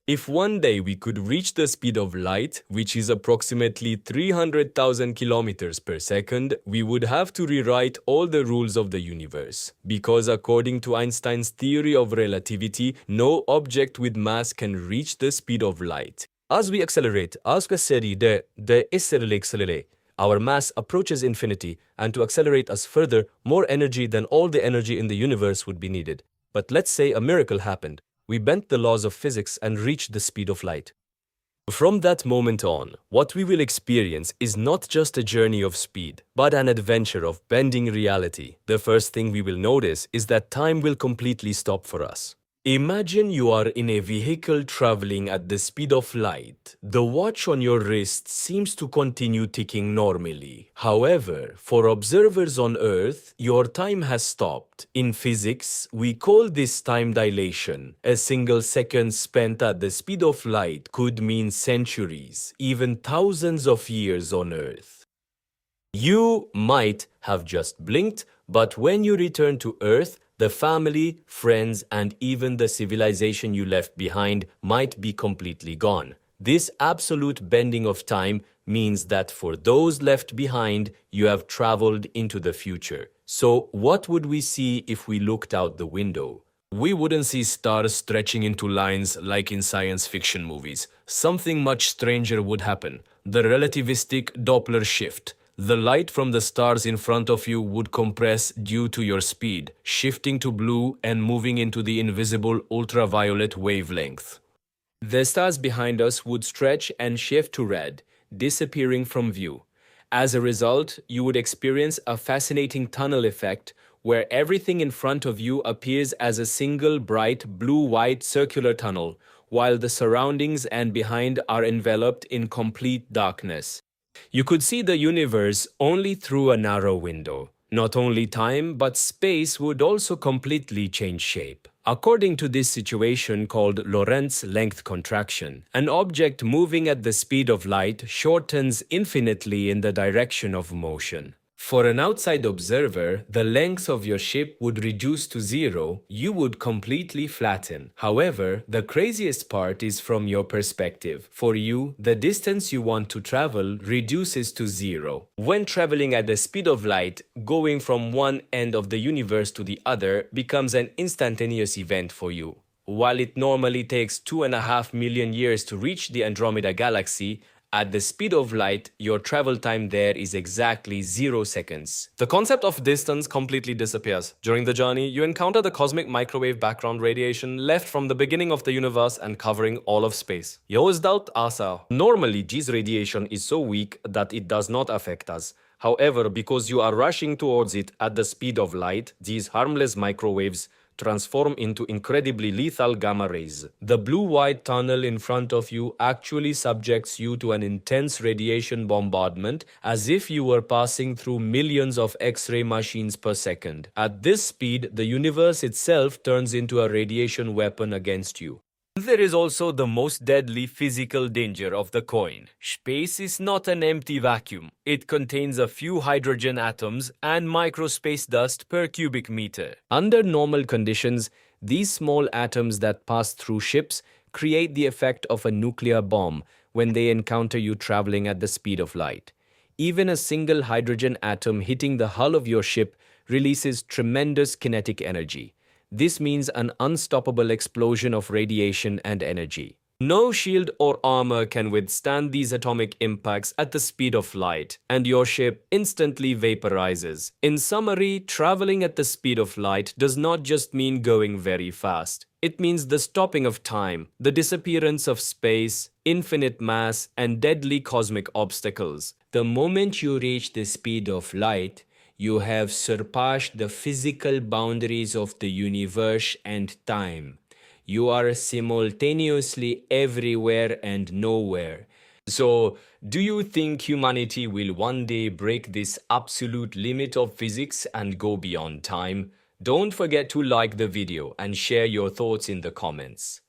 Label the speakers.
Speaker 1: If one day we could reach the speed of light, which is approximately 300,000 kilometers per second, we would have to rewrite all the rules of the universe. Because according to Einstein's theory of relativity, no object with mass can reach the speed of light. As we accelerate, our mass approaches infinity, and to accelerate us further, more energy than all the energy in the universe would be needed. But let's say a miracle happened. We bent the laws of physics and reached the speed of light. From that moment on, what we will experience is not just a journey of speed, but an adventure of bending reality. The first thing we will notice is that time will completely stop for us. Imagine you are in a vehicle traveling at the speed of light. The watch on your wrist seems to continue ticking normally. However, for observers on Earth, your time has stopped. In physics, we call this time dilation. A single second spent at the speed of light could mean centuries, even thousands of years on Earth. You might have just blinked, but when you return to Earth, the family, friends, and even the civilization you left behind might be completely gone. This absolute bending of time means that for those left behind, you have traveled into the future. So what would we see if we looked out the window? We wouldn't see stars stretching into lines like in science fiction movies. Something much stranger would happen: the relativistic Doppler shift. The light from the stars in front of you would compress due to your speed, shifting to blue and moving into the invisible ultraviolet wavelength. The stars behind us would stretch and shift to red, disappearing from view. As a result, you would experience a fascinating tunnel effect where everything in front of you appears as a single bright blue-white circular tunnel, while the surroundings and behind are enveloped in complete darkness. You could see the universe only through a narrow window. Not only time, but space would also completely change shape. According to this situation called Lorentz length contraction, an object moving at the speed of light shortens infinitely in the direction of motion. For an outside observer, the length of your ship would reduce to zero. You would completely flatten. However, the craziest part is from your perspective. For you, the distance you want to travel reduces to zero. When traveling at the speed of light, going from one end of the universe to the other becomes an instantaneous event for you. While it normally takes 2.5 million years to reach the Andromeda galaxy, at the speed of light, your travel time there is exactly 0 seconds. The concept of distance completely disappears. During the journey, you encounter the cosmic microwave background radiation left from the beginning of the universe and covering all of space. Normally, this radiation is so weak that it does not affect us. However, because you are rushing towards it at the speed of light, these harmless microwaves transform into incredibly lethal gamma rays. The blue-white tunnel in front of you actually subjects you to an intense radiation bombardment, as if you were passing through millions of X-ray machines per second. At this speed, the universe itself turns into a radiation weapon against you. There is also the most deadly physical danger of the coin. Space is not an empty vacuum. It contains a few hydrogen atoms and microspace dust per cubic meter. Under normal conditions, these small atoms that pass through ships create the effect of a nuclear bomb when they encounter you traveling at the speed of light. Even a single hydrogen atom hitting the hull of your ship releases tremendous kinetic energy. This means an unstoppable explosion of radiation and energy. No shield or armor can withstand these atomic impacts at the speed of light, and your ship instantly vaporizes. In summary, traveling at the speed of light does not just mean going very fast. It means the stopping of time, the disappearance of space, infinite mass, and deadly cosmic obstacles. The moment you reach the speed of light, you have surpassed the physical boundaries of the universe and time. You are simultaneously everywhere and nowhere. So, do you think humanity will one day break this absolute limit of physics and go beyond time? Don't forget to like the video and share your thoughts in the comments.